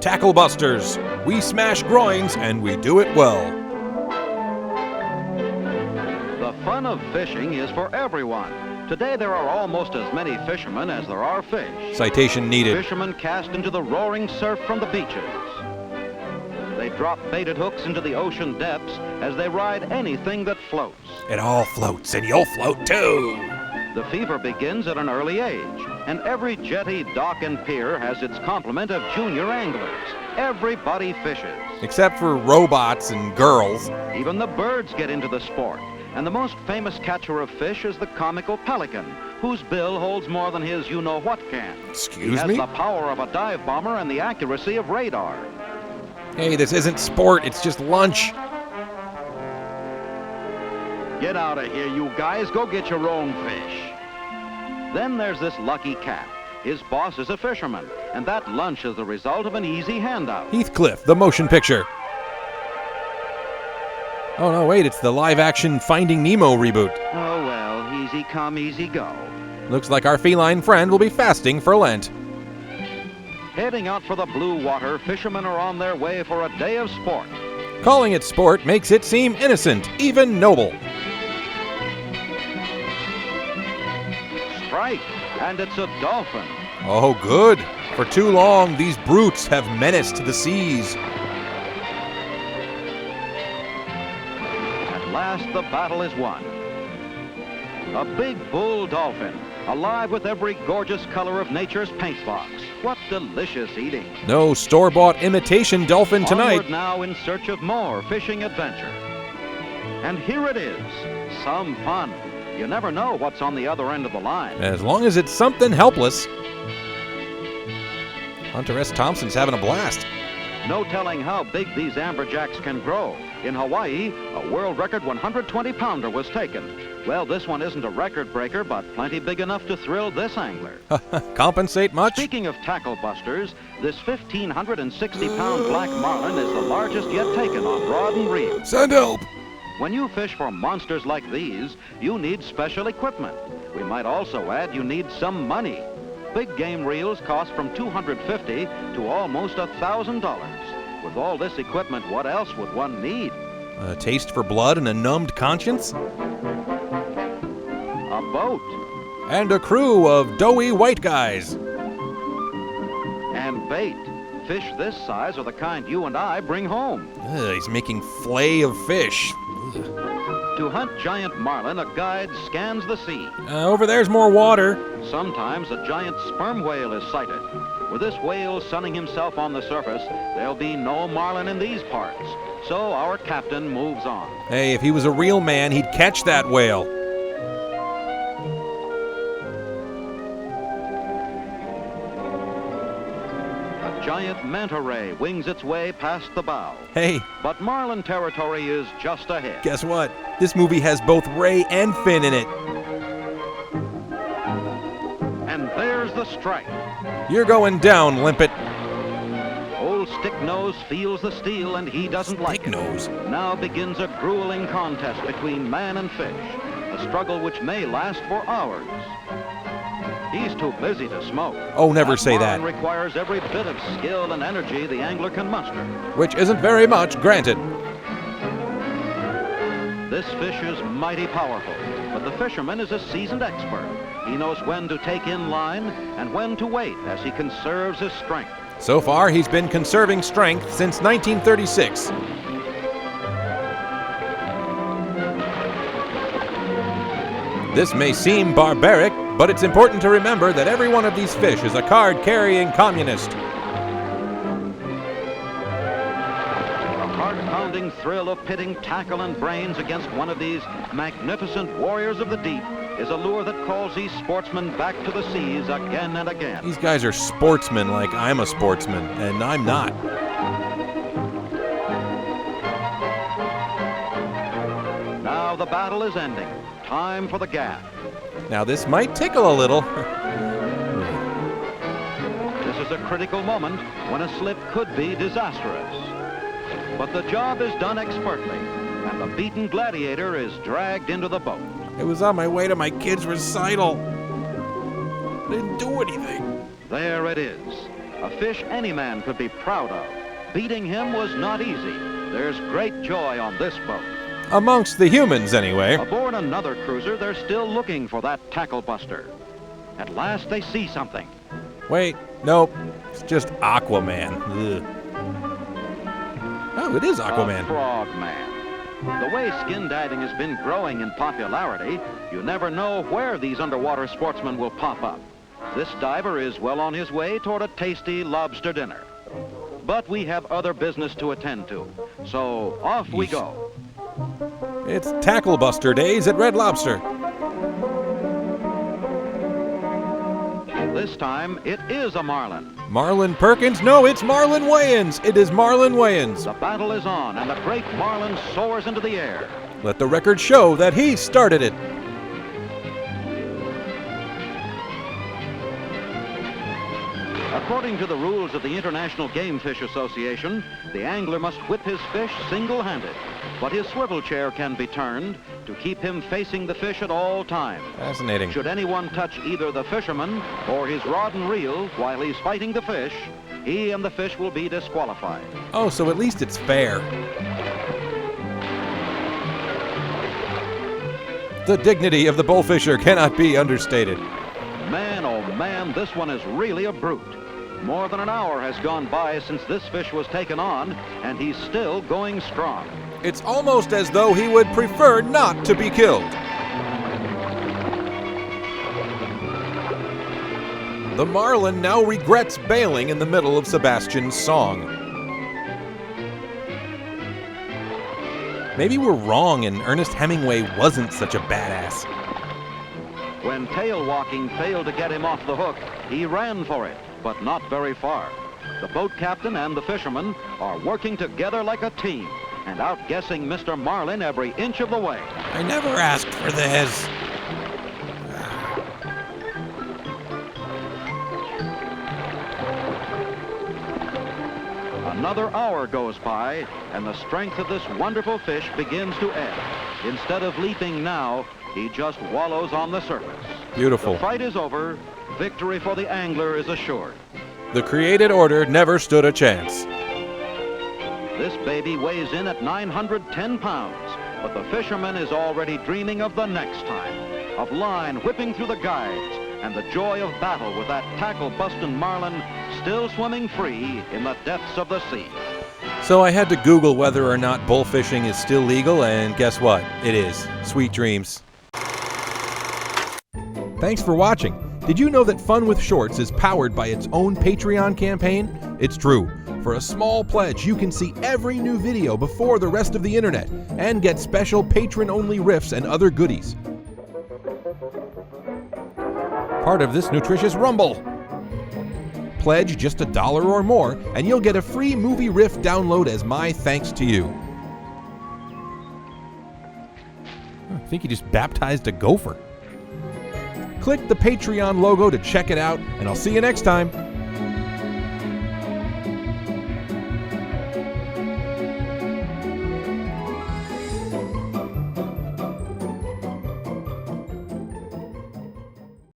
Tackle Busters. We smash groins and we do it well. The fun of fishing is for everyone. Today there are almost as many fishermen as there are fish. Citation needed. Fishermen cast into the roaring surf from the beaches. They drop baited hooks into the ocean depths as they ride anything that floats. It all floats and you'll float too. The fever begins at an early age, and every jetty, dock, and pier has its complement of junior anglers. Everybody fishes. Except for robots and girls. Even the birds get into the sport, and the most famous catcher of fish is the comical pelican, whose bill holds more than his you-know-what can. Excuse He me? has the power of a dive bomber and the accuracy of radar. Hey, this isn't sport, it's just lunch. Get out of here, you guys. Go get your own fish. Then there's this lucky cat. His boss is a fisherman, and that lunch is the result of an easy handout. Heathcliff, the motion picture. Oh no, wait, it's the live-action Finding Nemo reboot. Oh, well, easy come, easy go. Looks like our feline friend will be fasting for Lent. Heading out for the blue water, fishermen are on their way for a day of sport. Calling it sport makes it seem innocent, even noble. Strike, and it's a dolphin. Oh, good. For too long, these brutes have menaced the seas. At last, the battle is won. A big bull dolphin, alive with every gorgeous color of nature's paint box. What delicious eating. No store-bought imitation dolphin tonight. Onward now in search of more fishing adventure. And here it is, some fun. You never know what's on the other end of the line. As long as it's something helpless. Hunter S. Thompson's having a blast. No telling how big these amberjacks can grow. In Hawaii, a world record 120-pounder was taken. Well, this one isn't a record breaker, but plenty big enough to thrill this angler. Compensate much? Speaking of tackle busters, this 1,560-pound black marlin is the largest yet taken on rod and reel. Send help! When you fish for monsters like these, you need special equipment. We might also add you need some money. Big game reels cost from $250 to almost $1,000. With all this equipment, what else would one need? A taste for blood and a numbed conscience? A boat. And a crew of doughy white guys. And bait. Fish this size are the kind you and I bring home. He's making fillet of fish. To hunt giant marlin, a guide scans the sea. Over there's more water. Sometimes a giant sperm whale is sighted. With this whale sunning himself on the surface, there'll be no marlin in these parts. So our captain moves on. Hey, if he was a real man, he'd catch that whale. A giant manta ray wings its way past the bow. Hey, But marlin territory is just ahead. guess what? This movie has both Ray and Finn in it. And there's the strike. You're going down, Limpet. Old Stick-Nose feels the steel and he doesn't like it. Stick-Nose. Now begins a grueling contest between man and fish, a struggle which may last for hours. He's too busy to smoke. Oh, never say that. Marlin requires every bit of skill and energy the angler can muster. Which isn't very much, granted. This fish is mighty powerful, but the fisherman is a seasoned expert. He knows when to take in line and when to wait as he conserves his strength. So far, he's been conserving strength since 1936. This may seem barbaric, but it's important to remember that every one of these fish is a card-carrying communist. The heart-pounding thrill of pitting tackle and brains against one of these magnificent warriors of the deep is a lure that calls these sportsmen back to the seas again and again. These guys are sportsmen like I'm a sportsman, and I'm not. Now the battle is ending. Time for the gaff. Now this might tickle a little. This is a critical moment when a slip could be disastrous. But the job is done expertly, and the beaten gladiator is dragged into the boat. I was on my way to my kid's recital. I didn't do anything. There it is. A fish any man could be proud of. Beating him was not easy. There's great joy on this boat. Amongst the humans, anyway. Aboard another cruiser, they're still looking for that tackle buster. At last, they see something. Wait, nope. It's just Aquaman. Ugh. Oh, it is Aquaman. A frogman. The way skin diving has been growing in popularity, you never know where these underwater sportsmen will pop up. This diver is well on his way toward a tasty lobster dinner. But we have other business to attend to, so off we go. It's Tackle Buster days at Red Lobster. This time, it is a marlin. Marlin Perkins? No, it's Marlin Wayans. It is Marlin Wayans. The battle is on, and the great marlin soars into the air. Let the record show that he started it. According to the rules of the International Game Fish Association, the angler must whip his fish single-handed, but his swivel chair can be turned to keep him facing the fish at all times. Fascinating. Should anyone touch either the fisherman or his rod and reel while he's fighting the fish, he and the fish will be disqualified. Oh, so at least it's fair. The dignity of the bullfisher cannot be understated. Man, oh man, this one is really a brute. More than an hour has gone by since this fish was taken on, and he's still going strong. It's almost as though he would prefer not to be killed. The marlin now regrets bailing in the middle of Sebastian's song. Maybe we're wrong and Ernest Hemingway wasn't such a badass. When tail walking failed to get him off the hook, he ran for it, but not very far. The boat captain and the fisherman are working together like a team and outguessing Mr. Marlin every inch of the way. I never asked for this. Another hour goes by, and the strength of this wonderful fish begins to ebb. Instead of leaping now, he just wallows on the surface. Beautiful. The fight is over. Victory for the angler is assured. The created order never stood a chance. This baby weighs in at 910 pounds, but the fisherman is already dreaming of the next time, of line whipping through the guides, and the joy of battle with that tackle-busting marlin still swimming free in the depths of the sea. So I had to Google whether or not bullfishing is still legal, and guess what? It is. Sweet dreams. Thanks for watching. Did you know that Fun with Shorts is powered by its own Patreon campaign? It's true. For a small pledge, you can see every new video before the rest of the internet and get special patron-only riffs and other goodies. Part of this nutritious rumble. Pledge just $1 or more, and you'll get a free movie riff download as my thanks to you. I think he just baptized a gopher. Click the Patreon logo to check it out, and I'll see you next time.